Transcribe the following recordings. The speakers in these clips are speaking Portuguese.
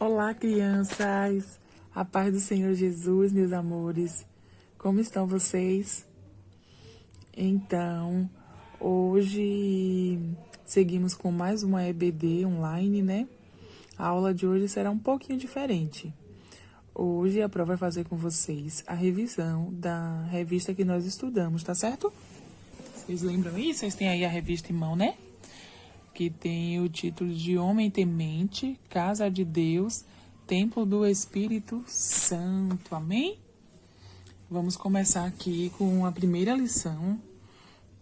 Olá, crianças! A paz do Senhor Jesus, meus amores. Como estão vocês? Então, hoje seguimos com mais uma EBD online, né? A aula de hoje será um pouquinho diferente. Hoje a prova vai fazer com vocês a revisão da revista que nós estudamos, tá certo? Vocês lembram isso? Vocês têm aí a revista em mão, né? Que tem o título de Homem Temente, Casa de Deus, Templo do Espírito Santo. Amém? Vamos começar aqui com a primeira lição,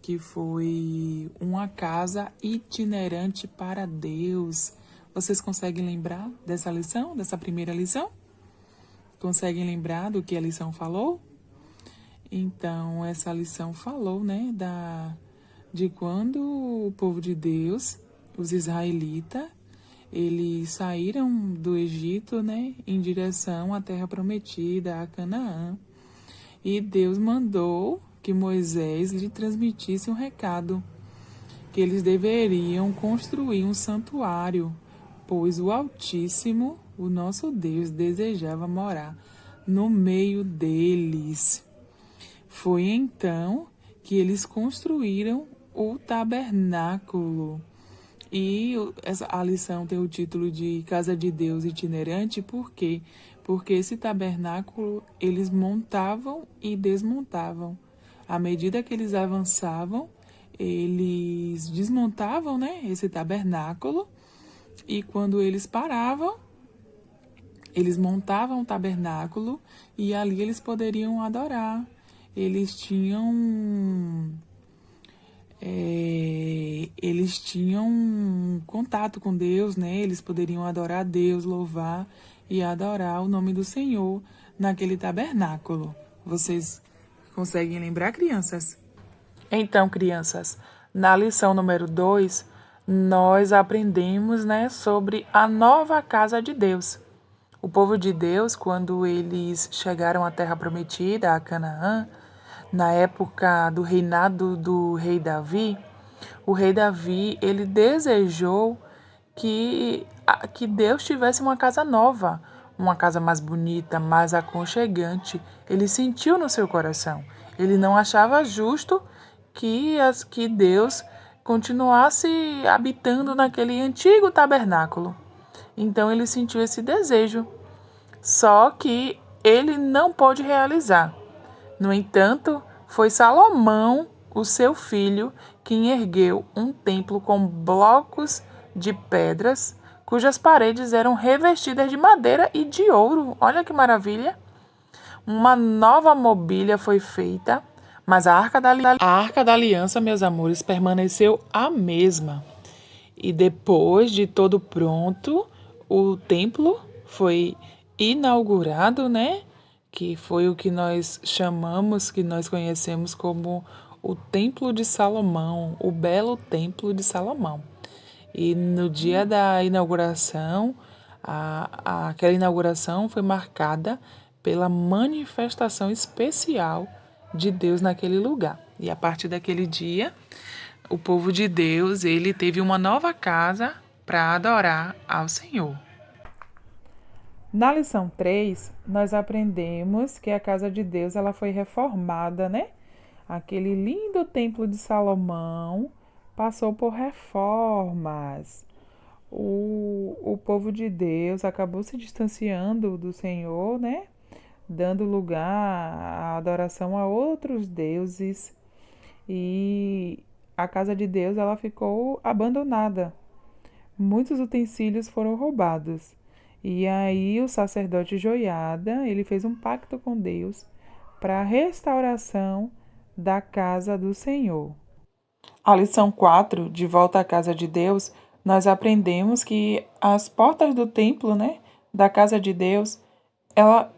que foi uma casa itinerante para Deus. Vocês conseguem lembrar dessa lição, dessa primeira lição? Conseguem lembrar do que a lição falou? Então, essa lição falou, né, de quando o povo de Deus, os israelitas, eles saíram do Egito, né, em direção à terra prometida, a Canaã. E Deus mandou que Moisés lhe transmitisse um recado, que eles deveriam construir um santuário, pois o Altíssimo, o nosso Deus, desejava morar no meio deles. Foi então que eles construíram o tabernáculo. E a lição tem o título de Casa de Deus Itinerante, por quê? Porque esse tabernáculo eles montavam e desmontavam. À medida que eles avançavam, eles desmontavam, né, esse tabernáculo, e quando eles paravam, eles montavam o tabernáculo e ali eles poderiam adorar. Eles tinham contato com Deus, né? Eles poderiam adorar a Deus, louvar e adorar o nome do Senhor naquele tabernáculo. Vocês conseguem lembrar, crianças? Então, crianças, na lição número 2, nós aprendemos, né, sobre a nova casa de Deus. O povo de Deus, quando eles chegaram à terra prometida, a Canaã, na época do reinado do rei Davi, o rei Davi, ele desejou que Deus tivesse uma casa nova, uma casa mais bonita, mais aconchegante. Ele sentiu no seu coração. Ele não achava justo que Deus continuasse habitando naquele antigo tabernáculo. Então ele sentiu esse desejo, só que ele não pôde realizar. No entanto, foi Salomão, o seu filho, quem ergueu um templo com blocos de pedras, cujas paredes eram revestidas de madeira e de ouro. Olha que maravilha! Uma nova mobília foi feita, mas a Arca da Aliança, meus amores, permaneceu a mesma. E depois de todo pronto, o templo foi inaugurado, né? Que foi o que nós chamamos, que nós conhecemos como o Templo de Salomão, o belo Templo de Salomão. E no dia da inauguração, aquela inauguração foi marcada pela manifestação especial de Deus naquele lugar. E a partir daquele dia, o povo de Deus, ele teve uma nova casa para adorar ao Senhor. Na lição 3, nós aprendemos que a casa de Deus ela foi reformada, né? Aquele lindo templo de Salomão passou por reformas. O povo de Deus acabou se distanciando do Senhor, né? Dando lugar à adoração a outros deuses. E a casa de Deus ela ficou abandonada. Muitos utensílios foram roubados. E aí o sacerdote Joiada, ele fez um pacto com Deus para a restauração da casa do Senhor. A lição 4, de volta à casa de Deus, nós aprendemos que as portas do templo, né, da casa de Deus,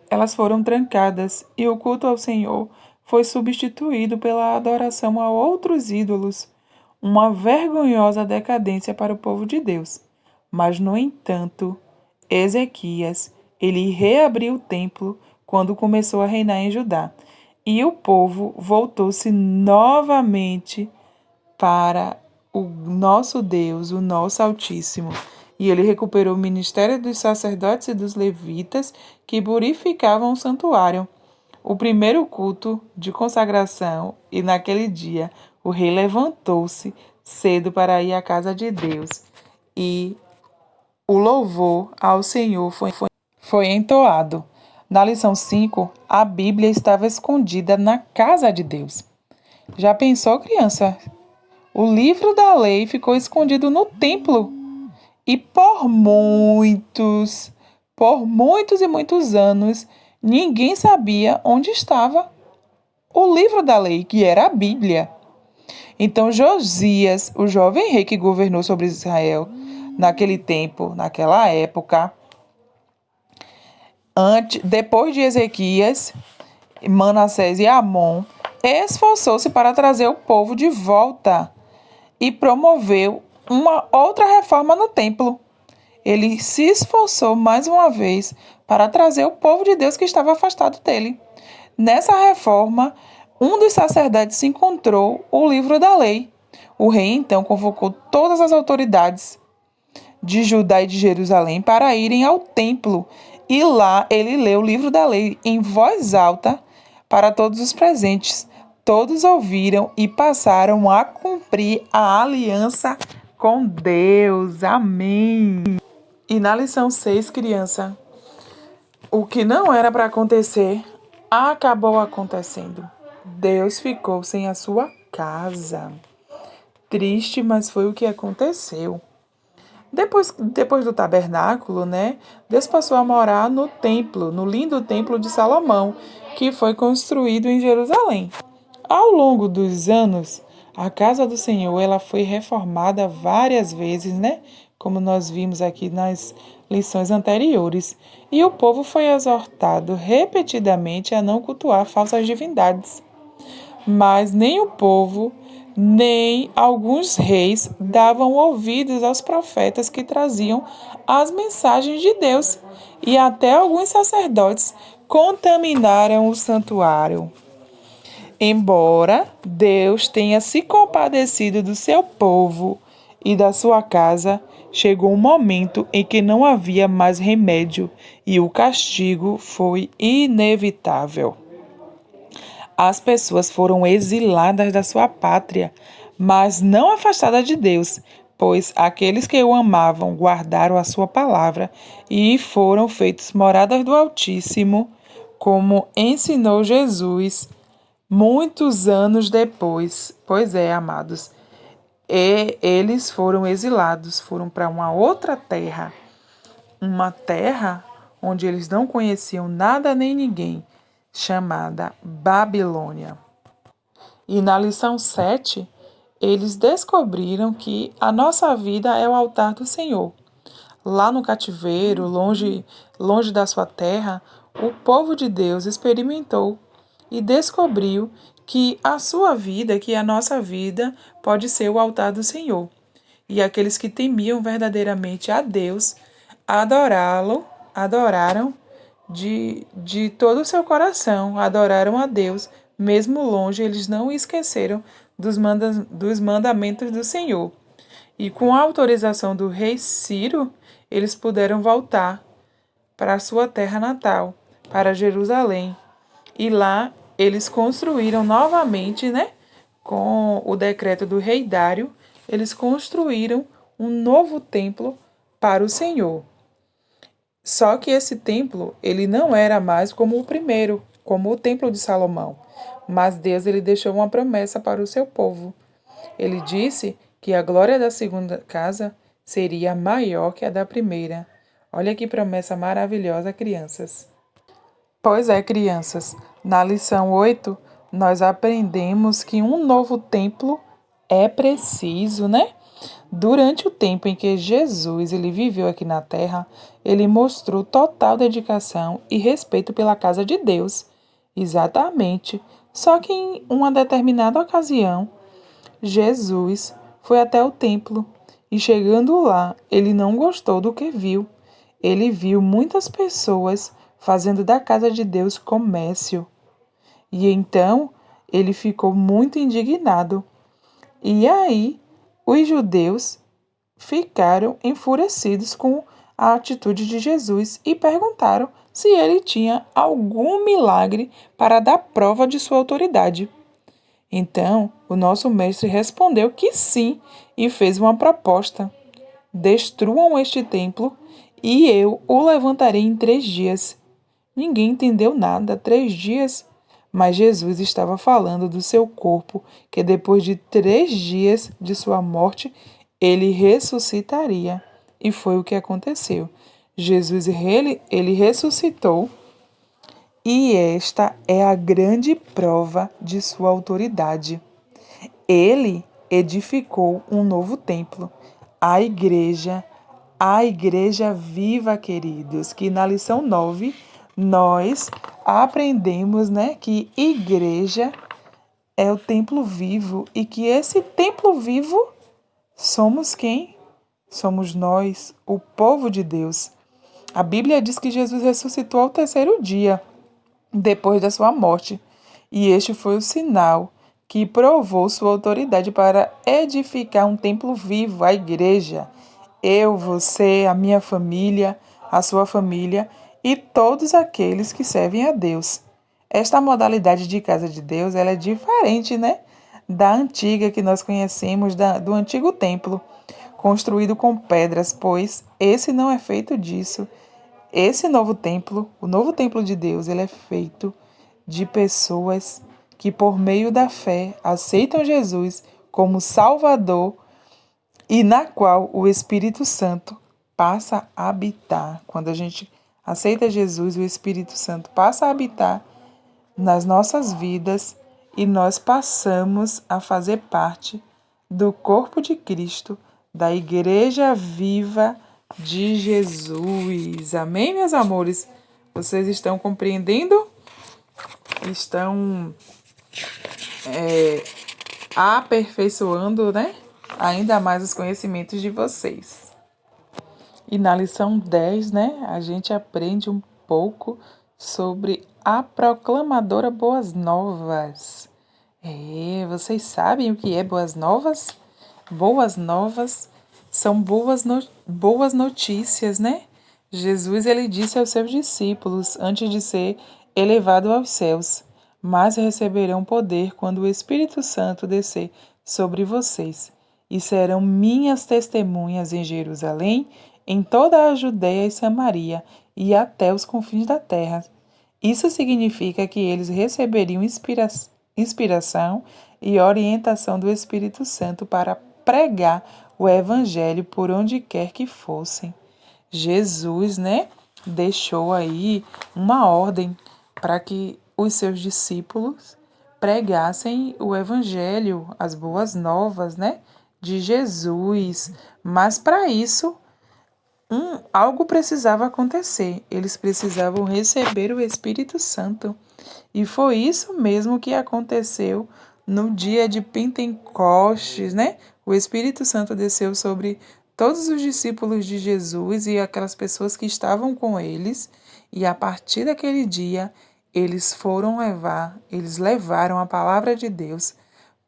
elas foram trancadas e o culto ao Senhor foi substituído pela adoração a outros ídolos, uma vergonhosa decadência para o povo de Deus. Mas, no entanto, Ezequias, ele reabriu o templo quando começou a reinar em Judá, e o povo voltou-se novamente para o nosso Deus, o nosso Altíssimo. E ele recuperou o ministério dos sacerdotes e dos levitas que purificavam o santuário. O primeiro culto de consagração, e naquele dia o rei levantou-se cedo para ir à casa de Deus, e o louvor ao Senhor foi entoado. Na lição 5, a Bíblia estava escondida na casa de Deus. Já pensou, criança? O livro da lei ficou escondido no templo. E por muitos e muitos anos, ninguém sabia onde estava o livro da lei, que era a Bíblia. Então Josias, o jovem rei que governou sobre Israel naquele tempo, naquela época, depois de Ezequias, Manassés e Amon, esforçou-se para trazer o povo de volta e promoveu uma outra reforma no templo. Ele se esforçou mais uma vez para trazer o povo de Deus que estava afastado dele. Nessa reforma, um dos sacerdotes encontrou o livro da lei. O rei então convocou todas as autoridades de Judá e de Jerusalém para irem ao templo. E lá ele leu o livro da lei em voz alta para todos os presentes. Todos ouviram e passaram a cumprir a aliança com Deus. Amém. E na lição 6, criança, o que não era para acontecer, acabou acontecendo. Deus ficou sem a sua casa. Triste, mas foi o que aconteceu. Depois do tabernáculo, né? Deus passou a morar no templo, no lindo templo de Salomão, que foi construído em Jerusalém. Ao longo dos anos, a casa do Senhor ela foi reformada várias vezes, né? Como nós vimos aqui nas lições anteriores. E o povo foi exortado repetidamente a não cultuar falsas divindades. Mas nem o povo, nem alguns reis davam ouvidos aos profetas que traziam as mensagens de Deus. E até alguns sacerdotes contaminaram o santuário. Embora Deus tenha se compadecido do seu povo e da sua casa, chegou um momento em que não havia mais remédio e o castigo foi inevitável. As pessoas foram exiladas da sua pátria, mas não afastadas de Deus, pois aqueles que o amavam guardaram a sua palavra e foram feitos moradas do Altíssimo, como ensinou Jesus muitos anos depois. Pois é, amados, eles foram exilados, foram para uma outra terra, uma terra onde eles não conheciam nada nem ninguém, chamada Babilônia. E na lição 7, eles descobriram que a nossa vida é o altar do Senhor. Lá no cativeiro, longe da sua terra, o povo de Deus experimentou e descobriu que a sua vida, que a nossa vida, pode ser o altar do Senhor. E aqueles que temiam verdadeiramente a Deus, adoraram de todo o seu coração, adoraram a Deus, mesmo longe, eles não esqueceram dos mandamentos do Senhor. E com a autorização do rei Ciro, eles puderam voltar para a sua terra natal, para Jerusalém. E lá eles construíram novamente, né? Com o decreto do rei Dário, eles construíram um novo templo para o Senhor. Só que esse templo, ele não era mais como o primeiro, como o templo de Salomão. Mas Deus ele deixou uma promessa para o seu povo. Ele disse que a glória da segunda casa seria maior que a da primeira. Olha que promessa maravilhosa, crianças. Pois é, crianças. Na lição 8, nós aprendemos que um novo templo é preciso, né? Durante o tempo em que Jesus ele viveu aqui na terra, ele mostrou total dedicação e respeito pela casa de Deus. Exatamente. Só que em uma determinada ocasião, Jesus foi até o templo e, chegando lá, ele não gostou do que viu. Ele viu muitas pessoas fazendo da casa de Deus comércio. E então ele ficou muito indignado. E aí os judeus ficaram enfurecidos com a atitude de Jesus e perguntaram se ele tinha algum milagre para dar prova de sua autoridade. Então, o nosso mestre respondeu que sim e fez uma proposta: destruam este templo e eu o levantarei em 3 dias. Ninguém entendeu nada, 3 dias. Mas Jesus estava falando do seu corpo, que depois de 3 dias de sua morte, ele ressuscitaria. E foi o que aconteceu. Jesus, ele ressuscitou, e esta é a grande prova de sua autoridade. Ele edificou um novo templo, a igreja viva, queridos, que na lição 9 nós aprendemos, né, que igreja é o templo vivo e que esse templo vivo somos quem? Somos nós, o povo de Deus. A Bíblia diz que Jesus ressuscitou ao 3º dia, depois da sua morte, e este foi o sinal que provou sua autoridade para edificar um templo vivo, a igreja. Eu, você, a minha família, a sua família e todos aqueles que servem a Deus. Esta modalidade de casa de Deus, ela é diferente, né, da antiga que nós conhecemos, do antigo templo, construído com pedras, pois esse não é feito disso. Esse novo templo, o novo templo de Deus, ele é feito de pessoas que, por meio da fé, aceitam Jesus como Salvador e na qual o Espírito Santo passa a habitar. Quando a gente aceita Jesus, o Espírito Santo passa a habitar nas nossas vidas e nós passamos a fazer parte do corpo de Cristo, da Igreja Viva de Jesus. Amém, meus amores? Vocês estão compreendendo? Estão aperfeiçoando, né? Ainda mais os conhecimentos de vocês. E na lição 10, né, a gente aprende um pouco sobre a proclamadora Boas Novas. Vocês sabem o que é Boas Novas? Boas Novas são boas notícias, né? Jesus, ele disse aos seus discípulos antes de ser elevado aos céus: mas receberão poder quando o Espírito Santo descer sobre vocês, e serão minhas testemunhas em Jerusalém, em toda a Judéia e Samaria, e até os confins da terra. Isso significa que eles receberiam inspiração e orientação do Espírito Santo para pregar o Evangelho por onde quer que fossem. Jesus, né, deixou aí uma ordem para que os seus discípulos pregassem o Evangelho, as boas novas, né, de Jesus. Mas para isso, algo precisava acontecer. Eles precisavam receber o Espírito Santo. E foi isso mesmo que aconteceu no dia de Pentecostes, né? O Espírito Santo desceu sobre todos os discípulos de Jesus e aquelas pessoas que estavam com eles. E a partir daquele dia, eles levaram a palavra de Deus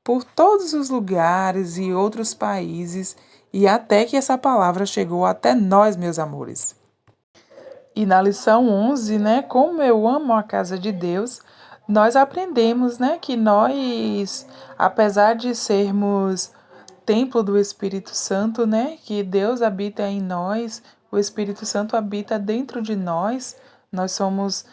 por todos os lugares e outros países, e até que essa palavra chegou até nós, meus amores. E na lição 11, né, como eu amo a casa de Deus, nós aprendemos, né, que nós, apesar de sermos templo do Espírito Santo, né, que Deus habita em nós, o Espírito Santo habita dentro de nós somos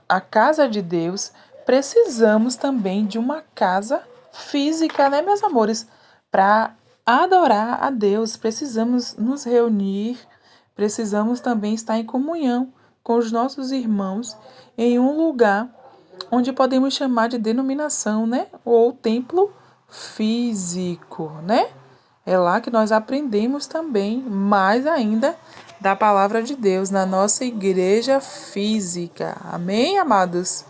a casa de Deus, precisamos também de uma casa física, né, meus amores, para adorar a Deus. Precisamos nos reunir, precisamos também estar em comunhão com os nossos irmãos em um lugar onde podemos chamar de denominação, né, ou templo físico, né? É lá que nós aprendemos também mais ainda da palavra de Deus na nossa igreja física. Amém, amados?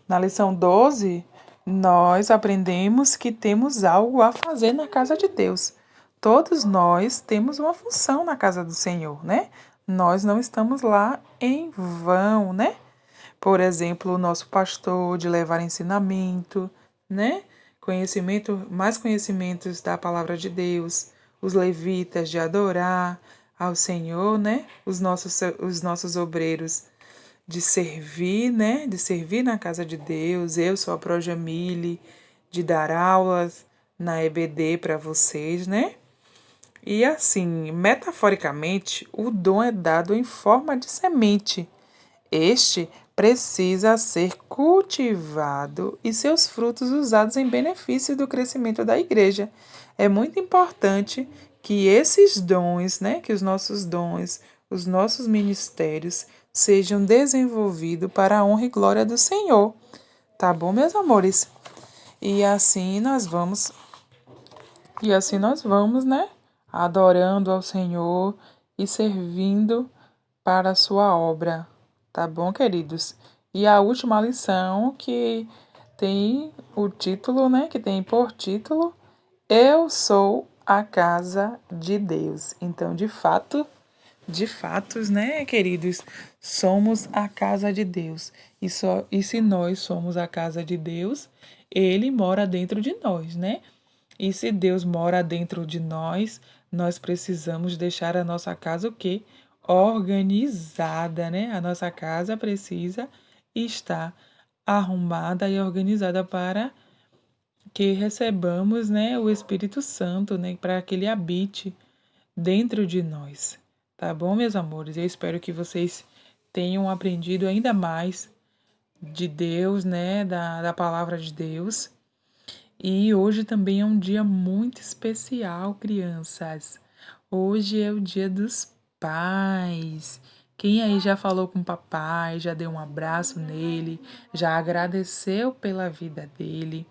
Na lição 12, nós aprendemos que temos algo a fazer na casa de Deus. Todos nós temos uma função na casa do Senhor, né? Nós não estamos lá em vão, né? Por exemplo, o nosso pastor de levar ensinamento, né? Mais conhecimentos da palavra de Deus. os levitas, de adorar ao Senhor, né? Os nossos obreiros de servir, né? De servir na casa de Deus. Eu sou a Projamile, de dar aulas na EBD para vocês, né? E assim, metaforicamente, o dom é dado em forma de semente. Este precisa ser cultivado e seus frutos usados em benefício do crescimento da igreja. É muito importante que esses dons, né, que os nossos dons, os nossos ministérios sejam desenvolvidos para a honra e glória do Senhor. Tá bom, meus amores? E assim nós vamos né, adorando ao Senhor e servindo para a sua obra, tá bom, queridos? E a última lição que tem o título, né, que tem por título, Eu sou a casa de Deus. Então, de fatos, né, queridos, somos a casa de Deus. E se nós somos a casa de Deus, ele mora dentro de nós, né? E se Deus mora dentro de nós, nós precisamos deixar a nossa casa o quê? Organizada, né? A nossa casa precisa estar arrumada e organizada para que recebamos, né, o Espírito Santo, né, para que ele habite dentro de nós. Tá bom, meus amores? Eu espero que vocês tenham aprendido ainda mais de Deus, né, da palavra de Deus. E hoje também é um dia muito especial, crianças. Hoje é o dia dos pais. Quem aí já falou com o papai, já deu um abraço nele, já agradeceu pela vida dele?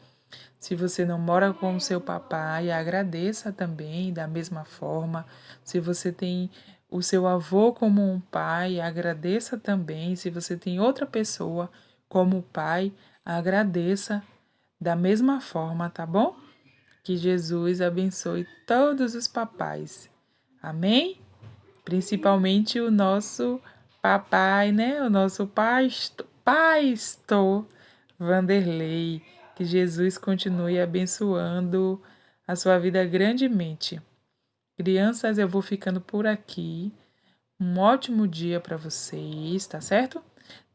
Se você não mora com o seu papai, agradeça também da mesma forma. Se você tem o seu avô como um pai, agradeça também. Se você tem outra pessoa como pai, agradeça da mesma forma, tá bom? Que Jesus abençoe todos os papais. Amém? Principalmente o nosso papai, né? O nosso pastor Vanderlei. Que Jesus continue abençoando a sua vida grandemente. Crianças, eu vou ficando por aqui. Um ótimo dia para vocês, tá certo?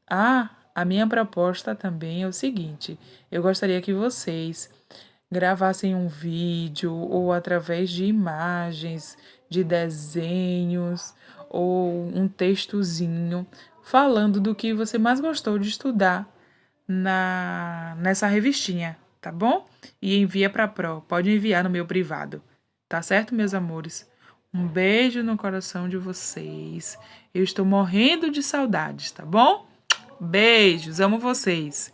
A minha proposta também é o seguinte: eu gostaria que vocês gravassem um vídeo ou através de imagens, de desenhos ou um textozinho falando do que você mais gostou de estudar nessa revistinha, tá bom? E envia para a Pro. Pode enviar no meu privado. Tá certo, meus amores? Um beijo no coração de vocês. Eu estou morrendo de saudades, tá bom? Beijos, amo vocês.